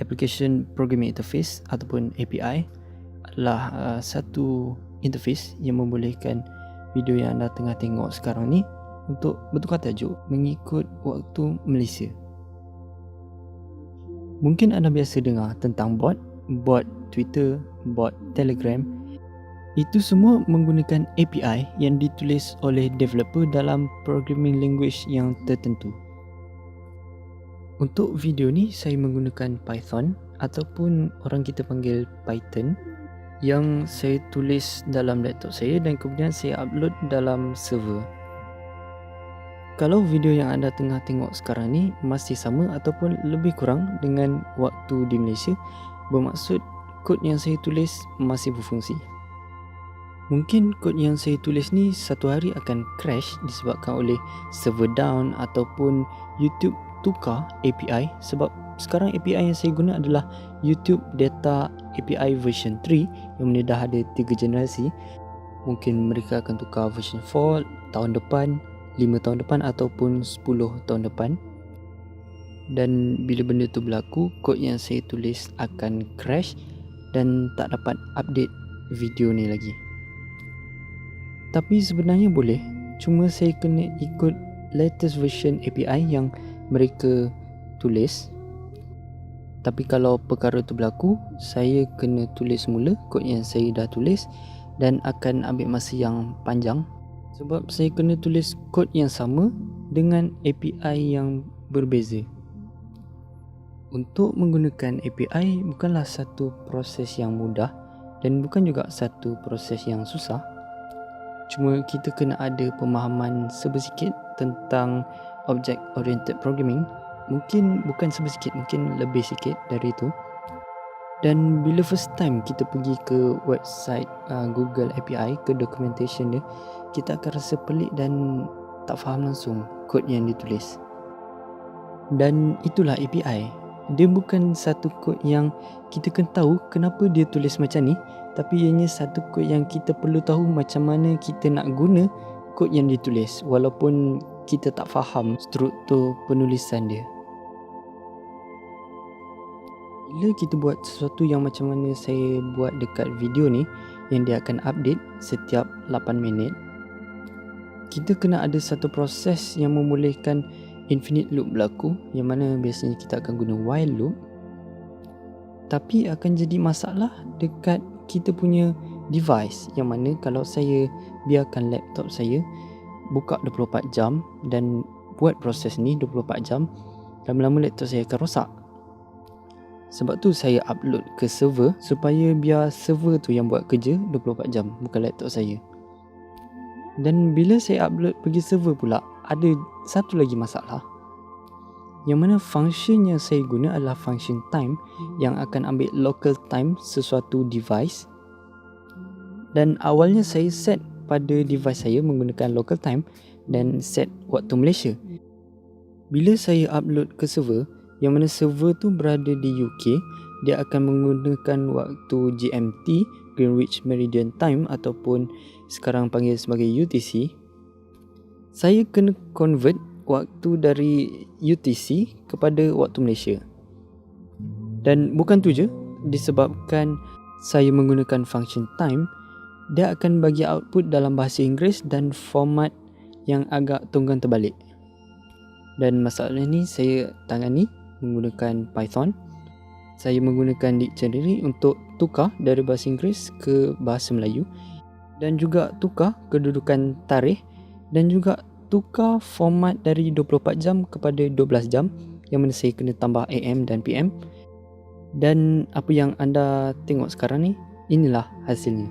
Application Programming Interface ataupun API adalah satu interface yang membolehkan video yang anda tengah tengok sekarang ni untuk bertukar tajuk mengikut waktu Malaysia. Mungkin anda biasa dengar tentang bot Twitter, bot Telegram. Itu semua menggunakan API yang ditulis oleh developer dalam programming language yang tertentu. Untuk video ni saya menggunakan Python ataupun orang kita panggil Python yang saya tulis dalam laptop saya dan kemudian saya upload dalam server. Kalau video yang anda tengah tengok sekarang ni masih sama ataupun lebih kurang dengan waktu di Malaysia, bermaksud kod yang saya tulis masih berfungsi. Mungkin kod yang saya tulis ni satu hari akan crash disebabkan oleh server down ataupun YouTube tukar API, sebab sekarang API yang saya guna adalah YouTube Data API version 3 yang mana dah ada 3 generasi. Mungkin mereka akan tukar version 4 tahun depan, 5 tahun depan ataupun 10 tahun depan. Dan bila benda tu berlaku, kod yang saya tulis akan crash dan tak dapat update video ni lagi. Tapi sebenarnya boleh, cuma saya kena ikut latest version API yang mereka tulis. Tapi kalau perkara tu berlaku, saya kena tulis semula kod yang saya dah tulis dan akan ambil masa yang panjang sebab saya kena tulis kod yang sama dengan API yang berbeza. Untuk menggunakan API bukanlah satu proses yang mudah dan bukan juga satu proses yang susah. Cuma kita kena ada pemahaman sebesikit tentang Object Oriented Programming. Mungkin bukan sebesikit, mungkin lebih sikit dari itu. Dan bila first time kita pergi ke website Google API, ke documentation dia, kita akan rasa pelik dan tak faham langsung kod yang ditulis. Dan itulah API. Dia bukan satu kod yang kita kena tahu kenapa dia tulis macam ni, tapi ianya satu kod yang kita perlu tahu macam mana kita nak guna kod yang ditulis walaupun kita tak faham struktur penulisan dia. Bila kita buat sesuatu yang macam mana saya buat dekat video ni, yang dia akan update setiap 8 minit, kita kena ada satu proses yang membolehkan infinite loop berlaku, yang mana biasanya kita akan guna while loop. Tapi akan jadi masalah dekat kita punya device, yang mana kalau saya biarkan laptop saya buka 24 jam dan buat proses ni 24 jam, lama-lama laptop saya akan rosak. Sebab tu saya upload ke server supaya biar server tu yang buat kerja 24 jam, bukan laptop saya. Dan bila saya upload pergi server pula, ada satu lagi masalah, yang mana function yang saya guna adalah function time yang akan ambil local time sesuatu device. Dan awalnya saya set pada device saya menggunakan local time dan set waktu Malaysia. Bila saya upload ke server, yang mana server tu berada di UK, dia akan menggunakan waktu GMT, Greenwich Meridian Time, ataupun sekarang panggil sebagai UTC. Saya kena convert waktu dari UTC kepada waktu Malaysia. Dan bukan tu je, disebabkan saya menggunakan function time, dia akan bagi output dalam bahasa Inggeris dan format yang agak tunggang terbalik. Dan masalah ni saya tangani menggunakan Python. Saya menggunakan dictionary untuk tukar dari bahasa Inggeris ke bahasa Melayu, dan juga tukar kedudukan tarikh, dan juga tukar format dari 24 jam kepada 12 jam, yang mana saya kena tambah AM dan PM. Dan apa yang anda tengok sekarang ni, inilah hasilnya.